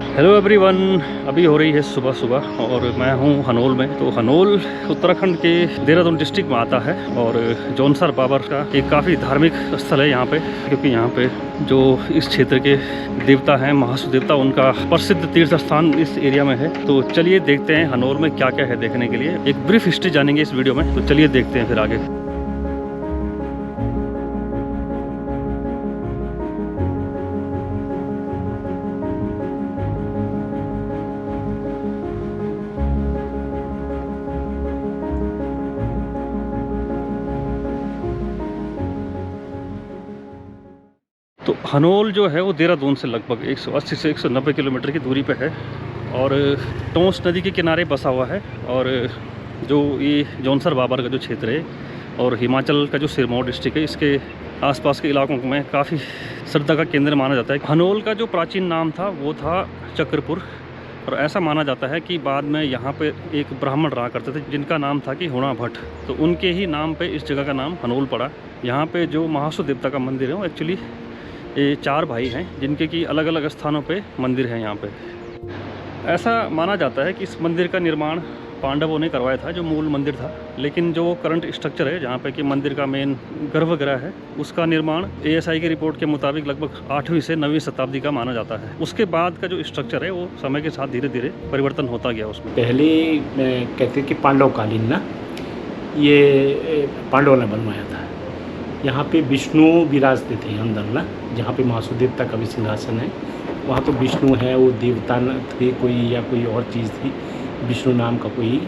Hello everyone, अभी हो रही है सुबह सुबह और मैं हूँ हनोल में। तो हनोल उत्तराखंड के देहरादून डिस्ट्रिक्ट में आता है और जौनसर बाबर का एक काफ़ी धार्मिक स्थल है यहाँ पे, क्योंकि यहाँ पे जो इस क्षेत्र के देवता हैं, महासु देवता, उनका प्रसिद्ध तीर्थ स्थान इस एरिया में है। तो चलिए देखते हैं हनोल में क्या क्या है देखने के लिए। एक ब्रीफ हिस्ट्री जानेंगे इस वीडियो में, तो चलिए देखते हैं फिर आगे। तो हनोल जो है वो देहरादून से लगभग 180 से 190 किलोमीटर की दूरी पे है और टोंस नदी के किनारे बसा हुआ है। और जो ये जौनसर बाबर का जो क्षेत्र है और हिमाचल का जो सिरमौर डिस्ट्रिक्ट है, इसके आसपास के इलाकों में काफ़ी श्रद्धा का केंद्र माना जाता है। हनोल का जो प्राचीन नाम था वो था चक्रपुर, और ऐसा माना जाता है कि बाद में यहाँ पे एक ब्राह्मण रहा करते थे जिनका नाम था कि हुणा भट्ट, तो उनके ही नाम पे इस जगह का नाम हनोल पड़ा। यहाँ पे जो महासु देवता का मंदिर है वो एक्चुअली ये 4 भाई हैं जिनके की अलग अलग स्थानों पे मंदिर हैं यहाँ पे। ऐसा माना जाता है कि इस मंदिर का निर्माण पांडवों ने करवाया था, जो मूल मंदिर था, लेकिन जो करंट स्ट्रक्चर है जहाँ पे कि मंदिर का मेन गर्भगृह है, उसका निर्माण ASI की रिपोर्ट के मुताबिक लगभग 8वीं से 9वीं शताब्दी का माना जाता है। उसके बाद का जो स्ट्रक्चर है वो समय के साथ धीरे धीरे परिवर्तन होता गया उसमें। पहले कहते कि पांडवकालीन ना, ये पांडवों ने बनवाया था। यहाँ पे विष्णु विराजते थे अंदर ना, जहाँ पे महासु देवता का भी सिंहासन है, वहाँ तो विष्णु है, वो देवता थे कोई या कोई और चीज़ थी। विष्णु नाम का कोई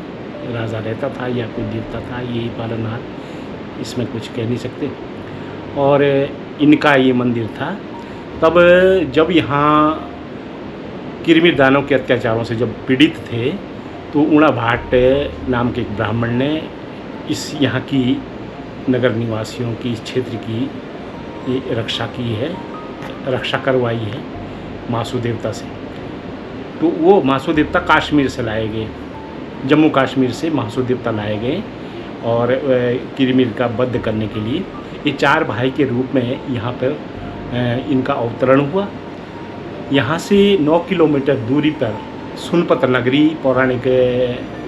राजा रहता था या कोई देवता था, यही पालनहार, इसमें कुछ कह नहीं सकते। और इनका ये मंदिर था। तब जब यहाँ किरमिर दानव के अत्याचारों से जब पीड़ित थे, तो ऊणा भाट नाम के एक ब्राह्मण ने इस यहाँ की नगर निवासियों की, इस क्षेत्र की ये रक्षा की है, रक्षा करवाई है महासु देवता से। तो वो महासु देवता कश्मीर से लाए गए, जम्मू कश्मीर से महासु देवता लाए गए और किरमिर का वध करने के लिए ये 4 भाई के रूप में यहाँ पर इनका अवतरण हुआ। यहाँ से 9 किलोमीटर दूरी पर सुनपत नगरी, पौराणिक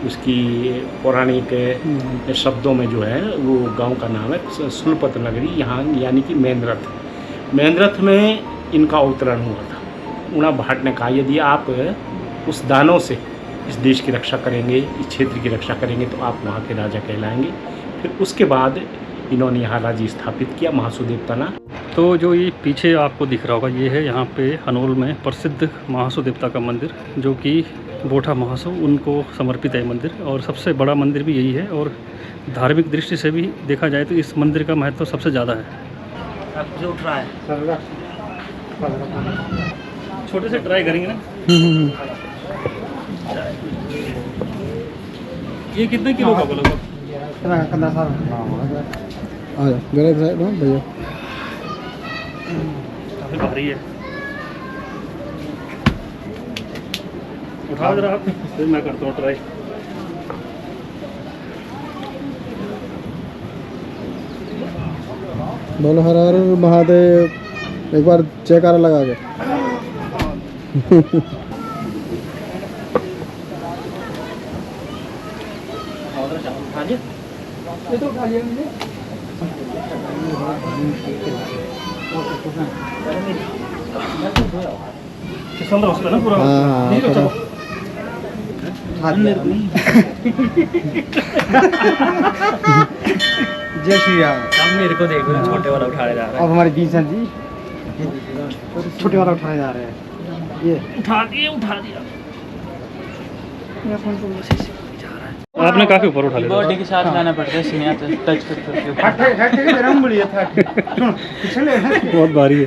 उसकी पौराणिक शब्दों में जो है वो गांव का नाम है सुनपत नगरी, यहाँ यानी कि मेंद्रथ में इनका अवतरण हुआ था। ऊणा भाट ने कहा यदि आप उस दानों से इस देश की रक्षा करेंगे, इस क्षेत्र की रक्षा करेंगे, तो आप वहाँ के राजा कहलाएंगे। फिर उसके बाद इन्होंने यहाँ राज्य स्थापित किया महासु देवता ना। तो जो ये पीछे आपको दिख रहा होगा, ये है यहाँ पे हनोल में प्रसिद्ध महासु देवता का मंदिर, जो कि बोठा महासु उनको समर्पित है मंदिर, और सबसे बड़ा मंदिर भी यही है। और धार्मिक दृष्टि से भी देखा जाए तो इस मंदिर का महत्व सबसे ज़्यादा है। जो उठ रहा है छोटे से ट्राई करेंगे ना। ये कितने किलो का बोला? भैया काफ़ी भारी है, उठाओ जरा आप, फिर मैं करता हूँ ट्राई। बोलो हर हर महादेव, एक बार जयकारा लगा के। ये तो उठा लिया मैंने। किसान रास्ता ना पूरा। हाँ नहीं तो चलो। जय श्री राम। अब मेरे को देखो, छोटे वाला उठाया जा रहा है। अब हमारे बीसन जी छोटे वाला उठाया जा रहा है। ये उठा दिया। आपने काफी ऊपर उठा लिया। बॉडी के साथ जाना पड़ता है, सीने पे टच करके। बहुत भारी है।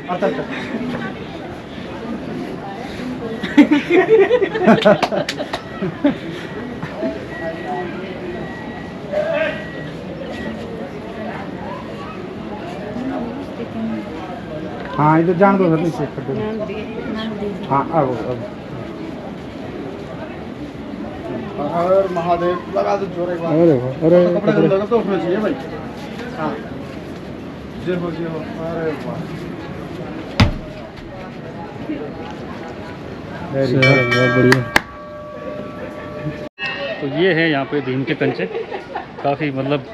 हाँ इधर जान दो, नहीं चेक कर दो। हाँ अब हर महादेव लगा दो जोर एक बार। अरे कपड़े धंधा तो उठना चाहिए भाई। हाँ जय हो। अरे वाह। बहुत बढ़िया। तो ये है यहाँ पे भीम के कंचे, काफ़ी मतलब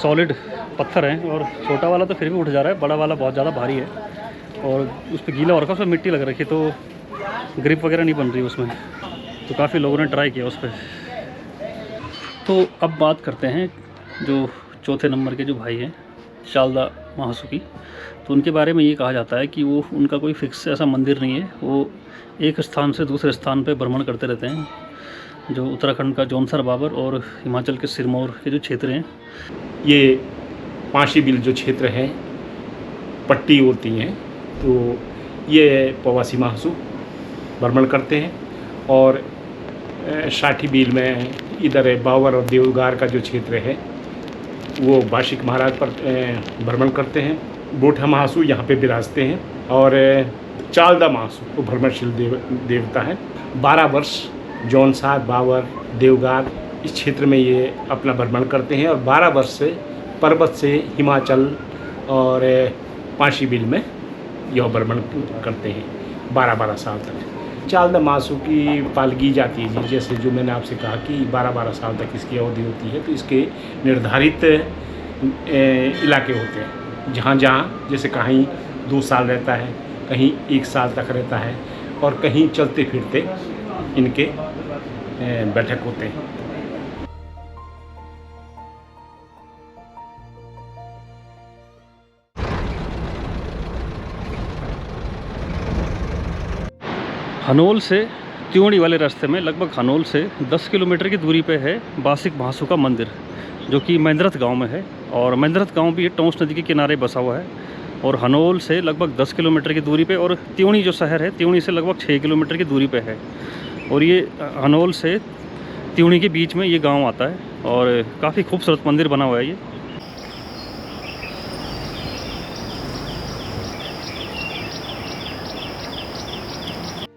सॉलिड पत्थर हैं, और छोटा वाला तो फिर भी उठ जा रहा है, बड़ा वाला बहुत ज़्यादा भारी है और उस पर गीला हो रखा, उसमें मिट्टी लग रखी तो ग्रिप वगैरह नहीं बन रही उसमें, तो काफ़ी लोगों ने ट्राई किया उस पर। तो अब बात करते हैं जो चौथे नंबर के जो भाई हैं शालदा महासुकी, तो उनके बारे में ये कहा जाता है कि वो उनका कोई फिक्स ऐसा मंदिर नहीं है, वो एक स्थान से दूसरे स्थान पे भ्रमण करते रहते हैं। जो उत्तराखंड का जौनसर बाबर और हिमाचल के सिरमौर के जो क्षेत्र हैं, ये पांशी बिल जो क्षेत्र है, पट्टी होती हैं, तो ये प्रवासी महासु भ्रमण करते हैं। और साठी बिल में इधर बावर और देवगार का जो क्षेत्र है वो बाशिक महाराज पर भ्रमण करते हैं। बोठा महासु यहाँ पे विराजते हैं। और चालदा महासु वो भ्रमणशील देवता है। 12 वर्ष जौनसार, बावर, देवगार इस क्षेत्र में ये अपना भ्रमण करते हैं, और 12 वर्ष से पर्वत से हिमाचल और पांशी बिल में यह भ्रमण करते हैं 12-12 साल तक। चालदा महासु की पालगी जाती है, जैसे जो मैंने आपसे कहा कि 12-12 साल तक इसकी अवधि होती है, तो इसके निर्धारित इलाके होते हैं, जहाँ जहाँ जैसे कहीं 2 साल रहता है, कहीं 1 साल तक रहता है, और कहीं चलते फिरते इनके बैठक होते हैं। हनोल से त्योणी वाले रास्ते में लगभग हनोल से 10 किलोमीटर की दूरी पे है बासिक महासु का मंदिर, जो कि महेंद्रथ गांव में है। और महेंद्रथ गांव भी टोंस नदी के किनारे बसा हुआ है, और हनोल से लगभग 10 किलोमीटर की दूरी पे, और त्योणी जो शहर है, त्योणी से लगभग 6 किलोमीटर की दूरी पे है। और ये हनोल से त्योणी के बीच में ये गांव आता है, और काफ़ी खूबसूरत मंदिर बना हुआ है ये।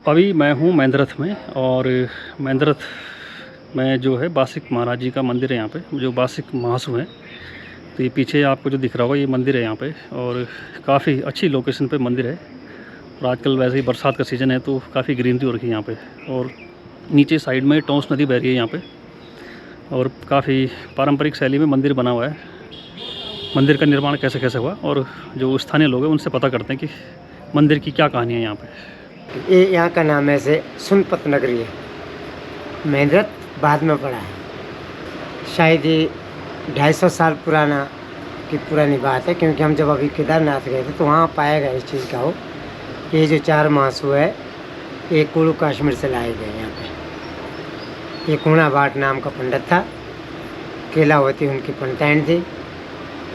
अभी मैं हूँ महेंद्रथ में, और महेंद्रथ में जो है बासिक महाराज जी का मंदिर है यहाँ पे, जो बासिक महासु हैं। तो ये पीछे आपको जो दिख रहा होगा ये मंदिर है यहाँ पे, और काफ़ी अच्छी लोकेशन पे मंदिर है। और आजकल वैसे ही बरसात का सीज़न है तो काफ़ी ग्रीनरी हो रखी है यहाँ पे, और नीचे साइड में टोंस नदी बह रही है यहाँ पे, और काफ़ी पारंपरिक शैली में मंदिर बना हुआ है। मंदिर का निर्माण कैसे कैसे हुआ, और जो स्थानीय लोग हैं उनसे पता करते हैं कि मंदिर की क्या कहानी है यहाँ पे। ये यहाँ का नाम है से सुनपत नगरी है। महेंद्रथ बाद में पड़ा है, शायद ये 250 साल पुराना की पुरानी बात है, क्योंकि हम जब अभी केदारनाथ गए थे तो वहाँ पाया गया इस चीज़ का हो। ये जो 4 महासु है ये कुल्लू कश्मीर से लाए गए यहाँ पे। ये कूणा भाट नाम का पंडित था, केलावती उनकी पंडिताइन थी।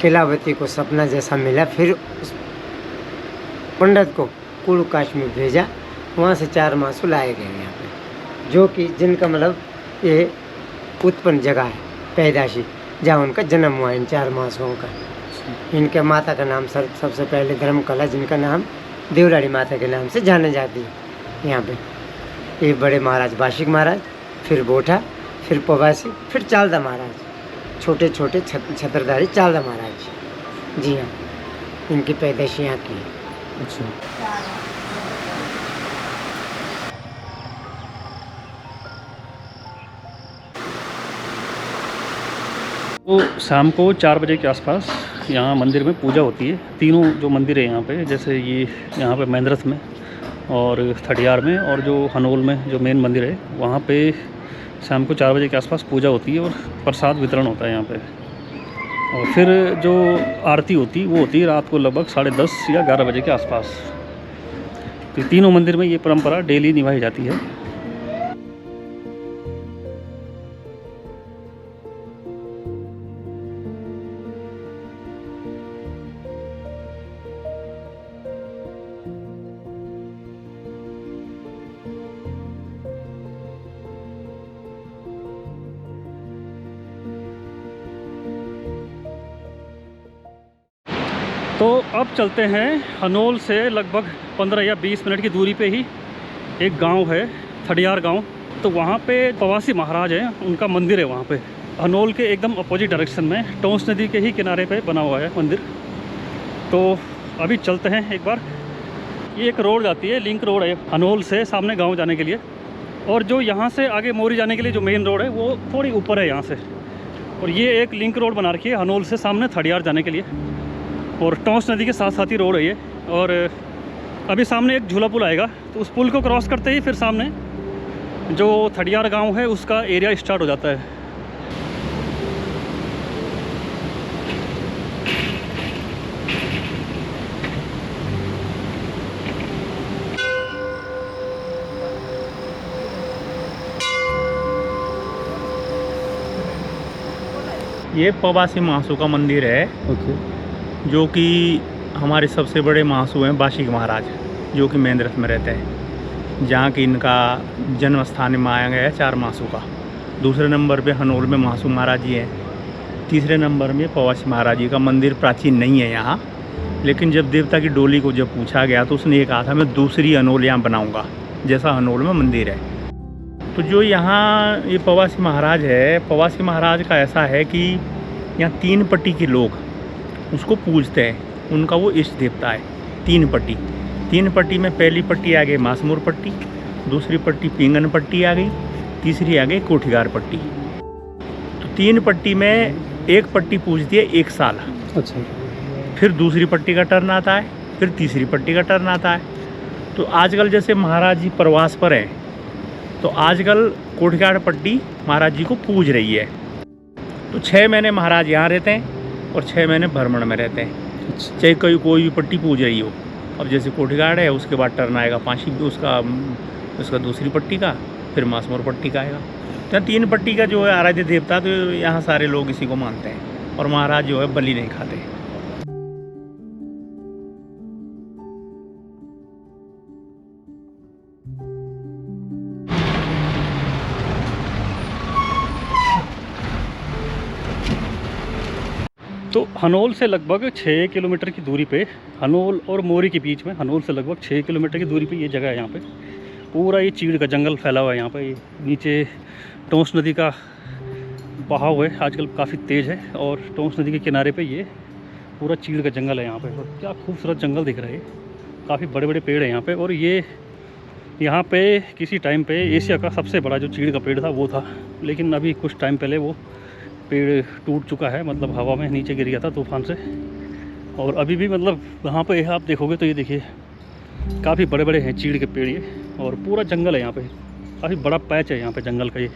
केलावती को सपना जैसा मिला, फिर उस पंडित को कुल्लू कश्मीर भेजा, वहाँ से 4 महासु लाए गए यहाँ पे, जो कि जिनका मतलब ये उत्पन्न जगह है, पैदाशी, जहाँ उनका जन्म हुआ इन 4 महासुओं का। इनके माता का नाम सबसे पहले धर्मकला, जिनका नाम देवराड़ी माता के नाम से जाने जाती है यहाँ पे। ये बड़े महाराज बाशिक महाराज, फिर बोठा, फिर प्रवासी, फिर चालदा महाराज, छोटे छोटे छत्रधारी चालदा महाराज। जी हाँ, इनकी पैदाइश यहाँ की है। अच्छा, तो शाम को 4 बजे के आसपास यहाँ मंदिर में पूजा होती है। तीनों जो मंदिर है यहाँ पे, जैसे ये यहाँ पे महेंद्रथ में और थडियार में और जो हनोल में जो मेन मंदिर है, वहाँ पे शाम को 4 बजे के आसपास पूजा होती है और प्रसाद वितरण होता है यहाँ पे। और फिर जो आरती होती है वो होती है रात को लगभग 10:30 या 11 बजे के आसपास। तो तीनों मंदिर में ये परंपरा डेली निभाई जाती है। तो अब चलते हैं हनोल से लगभग 15 या 20 मिनट की दूरी पे ही एक गांव है, थडियार गांव। तो वहाँ पे प्रवासी महाराज हैं, उनका मंदिर है वहाँ पे। हनोल के एकदम अपोजिट डायरेक्शन में टोंस नदी के ही किनारे पे बना हुआ है मंदिर। तो अभी चलते हैं एक बार। ये एक रोड जाती है, लिंक रोड है हनोल से सामने गांव जाने के लिए। और जो यहाँ से आगे मोरी जाने के लिए जो मेन रोड है वो थोड़ी ऊपर है यहाँ से। और ये एक लिंक रोड बना रखी है हनोल से सामने थड़ियार जाने के लिए। और टोंस नदी के साथ साथ ही रोड है ये। और अभी सामने एक झूला पुल आएगा, तो उस पुल को क्रॉस करते ही फिर सामने जो थड़ियार गाँव है उसका एरिया स्टार्ट हो जाता है। ये प्रवासी महासू का मंदिर है। ओके। जो कि हमारे सबसे बड़े महासू हैं बाशिक महाराज, जो कि महेंद्रथ में रहते हैं, जहाँ कि इनका जन्म स्थान माना गया है 4 महासू का। दूसरे नंबर पे हनोल में महासू महाराज जी हैं। तीसरे नंबर में प्रवासी महाराज जी का मंदिर प्राचीन नहीं है यहाँ, लेकिन जब देवता की डोली को जब पूछा गया तो उसने ये कहा था मैं दूसरी हनोल यहाँ बनाऊँगा, जैसा हनोल में मंदिर है। तो जो यहाँ ये प्रवासी महाराज है, प्रवासी महाराज का ऐसा है कि यहाँ 3 पट्टी के लोग उसको पूजते हैं, उनका वो इष्ट देवता है। 3 पट्टी में पहली पट्टी आ गई मासमूर पट्टी, दूसरी पट्टी पिंगन पट्टी आ गई, तीसरी आ गई कोठीगार पट्टी। तो 3 पट्टी में एक पट्टी पूजती है 1 साल। अच्छा। फिर दूसरी पट्टी का टर्न आता है, फिर तीसरी पट्टी का टर्न आता है। तो आजकल जैसे महाराज जी प्रवास पर हैं, तो आजकल कोठीगार पट्टी महाराज जी को पूज रही है। तो 6 महीने महाराज यहाँ रहते हैं और 6 महीने भ्रमण में रहते हैं। चाहे कोई भी पट्टी पूज रही हो। अब जैसे कोठीगार है, उसके बाद टर्न आएगा पांची उसका दूसरी पट्टी का, फिर मासमोर पट्टी का आएगा। तो 3 पट्टी का जो है आराध्य देवता, तो यहाँ सारे लोग इसी को मानते हैं। और महाराज जो है बलि नहीं खाते। तो हनोल से लगभग 6 किलोमीटर की दूरी पे, हनोल और मोरी के बीच में, हनोल से लगभग 6 किलोमीटर की दूरी पे ये जगह है। यहाँ पे पूरा ये चीड़ का जंगल फैला हुआ है। यहाँ पे ये नीचे टोंस नदी का बहाव है, आजकल काफ़ी तेज़ है। और टोंस नदी के किनारे पे ये पूरा चीड़ का जंगल है यहाँ पे। और क्या खूबसूरत जंगल दिख रहा है, काफ़ी बड़े बड़े पेड़ हैं यहाँ पे। और ये यहाँ पे किसी टाइम पे एशिया का सबसे बड़ा जो चीड़ का पेड़ था वो था, लेकिन अभी कुछ टाइम पहले वो पेड़ टूट चुका है, मतलब हवा में नीचे गिर गया था तूफान से। और अभी भी मतलब वहाँ पे आप देखोगे तो ये देखिए काफ़ी बड़े बड़े हैं चीड़ के पेड़ ये। और पूरा जंगल है यहाँ पे, काफ़ी बड़ा पैच है यहाँ पे जंगल का ये।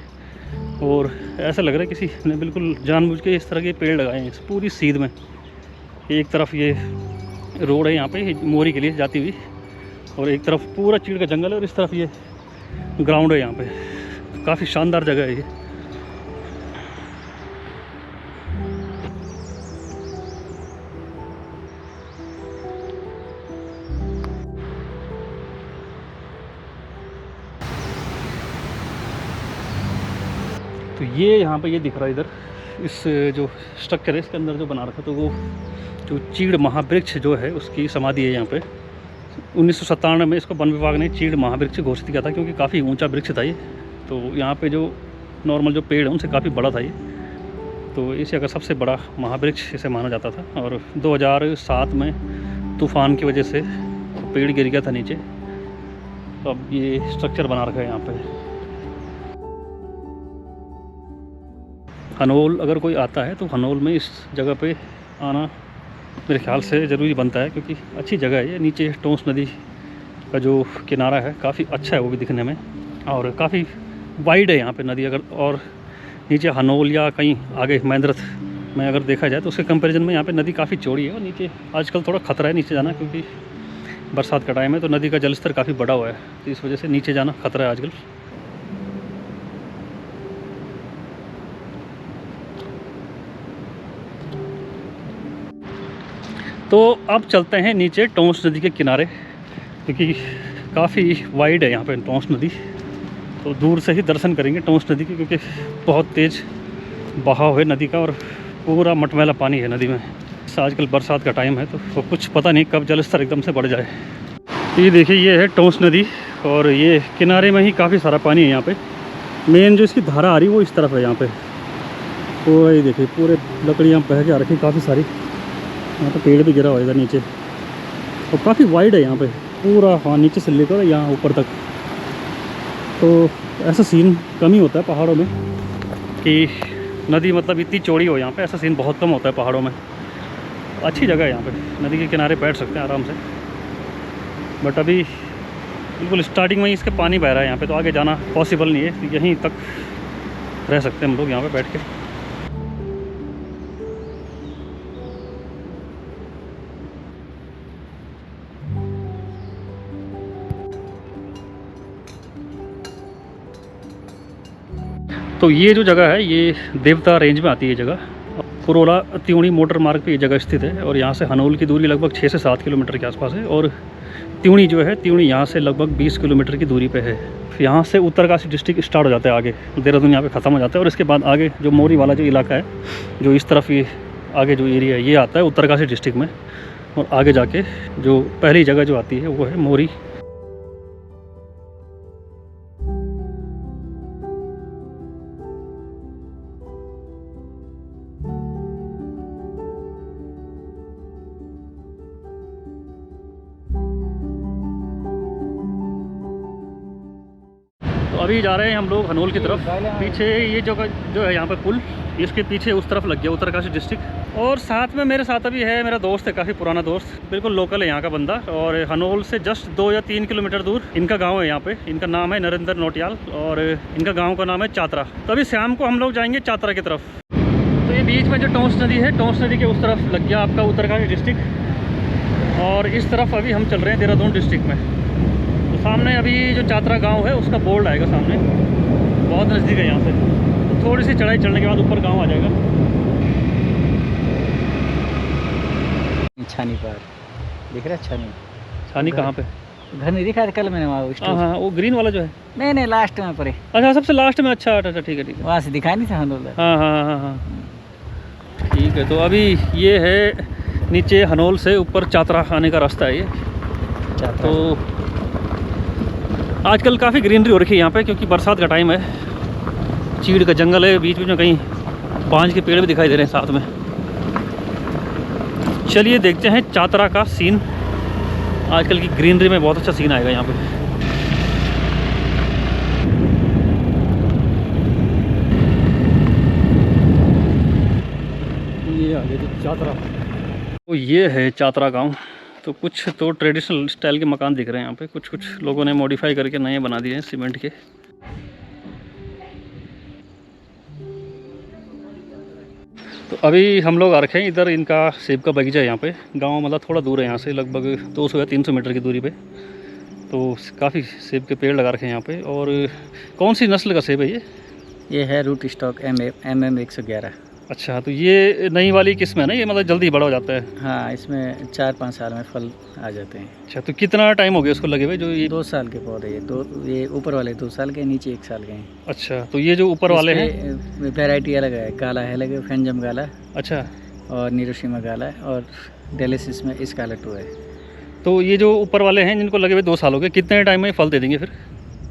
और ऐसा लग रहा है किसी ने बिल्कुल जानबूझ के इस तरह के पेड़ लगाए हैं इस पूरी सीध में। एक तरफ ये रोड है यहाँ पे मोरी के लिए जाती हुई, और एक तरफ पूरा चीड़ का जंगल है, और इस तरफ ये ग्राउंड है यहाँ पे। काफ़ी शानदार जगह है ये। तो ये यहाँ पे ये दिख रहा है इधर, इस जो स्ट्रक्चर है इसके अंदर जो बना रखा, तो वो जो चीड़ महावृक्ष जो है उसकी समाधि है यहाँ पे। 1997 में इसको वन विभाग ने चीड़ महावृक्ष घोषित किया था, क्योंकि काफ़ी ऊंचा वृक्ष था ये। तो यहाँ पे जो नॉर्मल जो पेड़ है उनसे काफ़ी बड़ा था ये। तो एशिया का सबसे बड़ा महावृक्ष इसे माना जाता था। और 2007 में तूफ़ान की वजह से पेड़ गिर गया था नीचे, तो अब ये स्ट्रक्चर बना रखा है यहाँ पे। हनोल अगर कोई आता है तो हनोल में इस जगह पे आना मेरे ख्याल से ज़रूरी बनता है, क्योंकि अच्छी जगह है ये। नीचे टोंस नदी का जो किनारा है काफ़ी अच्छा है वो भी दिखने में, और काफ़ी वाइड है यहाँ पे नदी। अगर और नीचे हनोल या कहीं आगे महेंद्रथ में अगर देखा जाए तो उसके कंपैरिजन में यहाँ पे नदी काफ़ी चौड़ी है। और नीचे आजकल थोड़ा खतरा है नीचे जाना, क्योंकि बरसात का टाइम है तो नदी का जलस्तर काफ़ी बढ़ा हुआ है, तो इस वजह से नीचे जाना खतरा है आजकल। तो अब चलते हैं नीचे टोंस नदी के किनारे, क्योंकि काफ़ी वाइड है यहाँ पे टोंस नदी। तो दूर से ही दर्शन करेंगे टोंस नदी के, क्योंकि बहुत तेज़ बहाव है नदी का और पूरा मटमैला पानी है नदी में। आजकल बरसात का टाइम है तो कुछ पता नहीं कब जलस्तर एकदम से बढ़ जाए। ये देखिए ये है टोंस नदी, और ये किनारे में ही काफ़ी सारा पानी है यहाँ पे। मेन जो इसकी धारा आ रही है वो इस तरफ है यहाँ पे। तो ये देखिए पूरे लकड़ियाँ बह के आ रखी काफ़ी सारी, यहाँ पे पेड़ भी गिरा हुआ है इधर नीचे, और काफ़ी वाइड है यहाँ पे। पूरा हाँ नीचे से लेकर यहाँ ऊपर तक। तो ऐसा सीन कम ही होता है पहाड़ों में कि नदी मतलब इतनी चौड़ी हो, यहाँ पे ऐसा सीन बहुत कम होता है पहाड़ों में। अच्छी जगह है यहाँ पे, नदी के किनारे बैठ सकते हैं आराम से। बट अभी बिल्कुल स्टार्टिंग में ही इसके पानी बह रहा है यहाँ पे, तो आगे जाना पॉसिबल नहीं है। यहीं तक रह सकते हैं हम लोग यहाँ पे बैठ के। तो ये जो जगह है ये देवता रेंज में आती है जगह। पुरोला त्यूणी मोटर मार्ग पे ये जगह स्थित है और यहाँ से हनोल की दूरी लगभग 6 से 7 किलोमीटर के आसपास है। और त्यूणी जो है, त्यूणी यहाँ से लगभग 20 किलोमीटर की दूरी पे है। यहाँ से उत्तरकाशी डिस्ट्रिक्ट स्टार्ट हो जाता है, आगे देहरादून यहाँ पे ख़त्म हो जाता है। और इसके बाद आगे जो मोरी वाला जो इलाका है, जो इस तरफ ये आगे जो एरिया है, ये आता है उत्तरकाशी डिस्ट्रिक्ट में। और आगे जाके जो पहली जगह जो आती है वो है मोरी। तो अभी जा रहे हैं हम लोग हनोल की तरफ। पीछे ये जगह जो है यहाँ पे पुल, इसके पीछे उस तरफ लग गया उत्तरकाशी डिस्ट्रिक्ट। और साथ में मेरे साथ अभी है मेरा दोस्त है, काफ़ी पुराना दोस्त, बिल्कुल लोकल है यहाँ का बंदा। और हनोल से जस्ट 2 या 3 किलोमीटर दूर इनका गांव है यहाँ पे। इनका नाम है नरेंद्र नोटियाल और इनका गाँव का नाम है चातरा। तो अभी शाम को हम लोग जाएंगे चातरा की तरफ। तो ये बीच में जो टोंस नदी है, टोंस नदी के उस तरफ लग गया आपका उत्तरकाशी डिस्ट्रिक्ट। और इस तरफ अभी हम चल रहे हैं देहरादून डिस्ट्रिक्ट में। सामने अभी जो चातरा गांव है उसका बोर्ड आएगा सामने, बहुत नज़दीक है यहाँ से। तो थोड़ी सी चढ़ाई चढ़ने के बाद ऊपर गांव आ जाएगा। छानी पर दिख रहा है, छानी। छानी कहाँ पे? घर नहीं दिखा था कल मैंने वहाँ। हाँ, वो ग्रीन वाला जो है। नहीं लास्ट में पड़े। अच्छा, सबसे लास्ट में। अच्छा, ठीक है। वहाँ से दिखाई नहीं था हनोल। हाँ, ठीक है। तो अभी ये है नीचे हनोल से ऊपर चातरा आने का रास्ता है ये। तो आजकल काफ़ी ग्रीनरी हो रखी है यहाँ पे, क्योंकि बरसात का टाइम है। चीड़ का जंगल है, बीच बीच में कहीं बांज के पेड़ भी दिखाई दे रहे हैं साथ में। चलिए देखते हैं चातरा का सीन। आजकल की ग्रीनरी में बहुत अच्छा सीन आएगा यहाँ पे। ये आगे चातरा। तो ये है चातरा गांव। तो कुछ तो ट्रेडिशनल स्टाइल के मकान दिख रहे हैं यहाँ पे, कुछ लोगों ने मॉडिफाई करके नए बना दिए हैं सीमेंट के। तो अभी हम लोग आ रखे हैं इधर, इनका सेब का बगीचा है यहाँ पे। गांव मतलब थोड़ा दूर है यहाँ से, लगभग 200 या 300 मीटर की दूरी पे। तो काफ़ी सेब के पेड़ लगा रखे हैं यहाँ पे। और कौन सी नस्ल का सेब है ये? ये है रूट स्टॉक MM 111। अच्छा, तो ये नई वाली किस्म है ना ये, मतलब जल्दी बड़ा हो जाता है? हाँ, इसमें 4-5 साल में फल आ जाते हैं। अच्छा, तो कितना टाइम हो गया उसको लगे हुए? जो ये 2 साल के पौधे, ये ऊपर वाले 2 साल के, नीचे 1 साल के हैं। अच्छा, तो ये जो ऊपर वाले हैं वैरायटी अलग है। काला है लगे, फैंजम गाला। अच्छा, और निरोशिमा गाला है, और डेलिसिस में स्कारलेट 2 है। तो ये जो ऊपर वाले हैं जिनको लगे हुए 2 साल हो गए, कितने टाइम में फल दे देंगे फिर?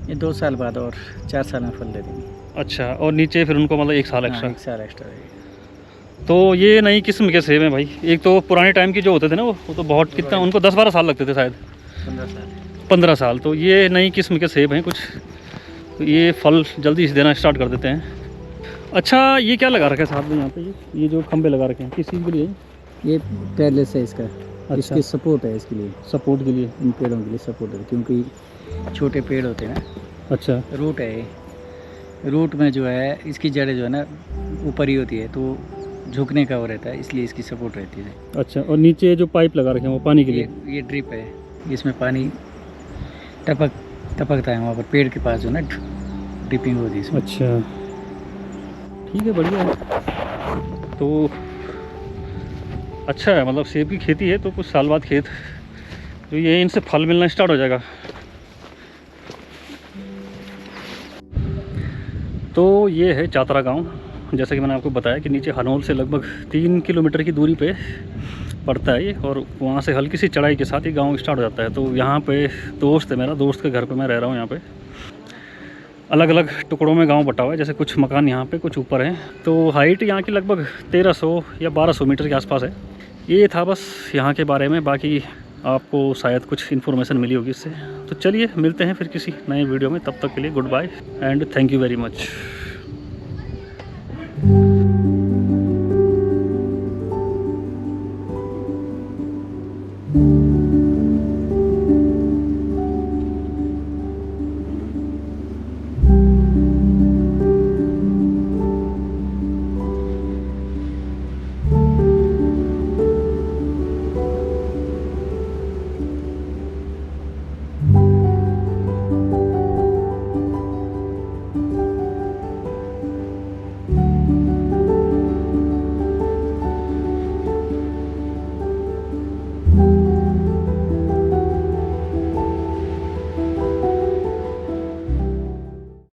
ये 2 साल बाद और 4 साल में फल दे देंगे। अच्छा, और नीचे फिर उनको मतलब 1 साल एक्स्ट्रा? 1 साल एक्स्ट्रा है। तो ये नई किस्म के सेब हैं भाई। एक तो पुराने टाइम के जो होते थे ना, वो तो बहुत, कितना उनको 10-12 साल लगते थे शायद। 15 साल। तो ये नई किस्म के सेब हैं कुछ। तो ये फल जल्दी से देना स्टार्ट कर देते हैं। अच्छा, ये क्या लगा रखा है साथ में यहाँ पे? ये जो खंबे लगा रखे हैं, किस चीज़ के लिए? ये पैरलेस है इसका। अच्छा। इसकी सपोर्ट है, इसके लिए सपोर्ट के लिए, इन पेड़ों के लिए सपोर्ट है, क्योंकि छोटे पेड़ होते हैं ना। अच्छा, रूट है ये। रूट में जो है इसकी जड़ें जो है ना ऊपर ही होती है, तो झुकने का वो रहता है, इसलिए इसकी सपोर्ट रहती है। अच्छा, और नीचे जो पाइप लगा रखे हैं वो पानी के लिए? ये ड्रिप है, इसमें पानी टपकता है वहाँ पर पेड़ के पास जो ना ड्रिपिंग होती है इसमें। अच्छा, ठीक है, बढ़िया है। तो अच्छा है, मतलब सेब की खेती है तो कुछ साल बाद खेत जो ये इनसे फल मिलना स्टार्ट हो जाएगा। तो ये है चातरा गांव। जैसा कि मैंने आपको बताया कि नीचे हनोल से लगभग 3 किलोमीटर की दूरी पे पड़ता है ये, और वहाँ से हल्की सी चढ़ाई के साथ ही गांव स्टार्ट हो जाता है। तो यहाँ पे दोस्त है मेरा, दोस्त के घर पे मैं रह रहा हूँ। यहाँ पे अलग अलग टुकड़ों में गांव बटा हुआ है, जैसे कुछ मकान यहाँ पे, कुछ ऊपर हैं। तो हाइट यहाँ की लगभग 1300 या 1200 मीटर के आसपास है। ये था बस यहाँ के बारे में। बाकी आपको शायद कुछ इन्फॉर्मेशन मिली होगी इससे। तो चलिए मिलते हैं फिर किसी नए वीडियो में, तब तक के लिए goodbye and thank you very much.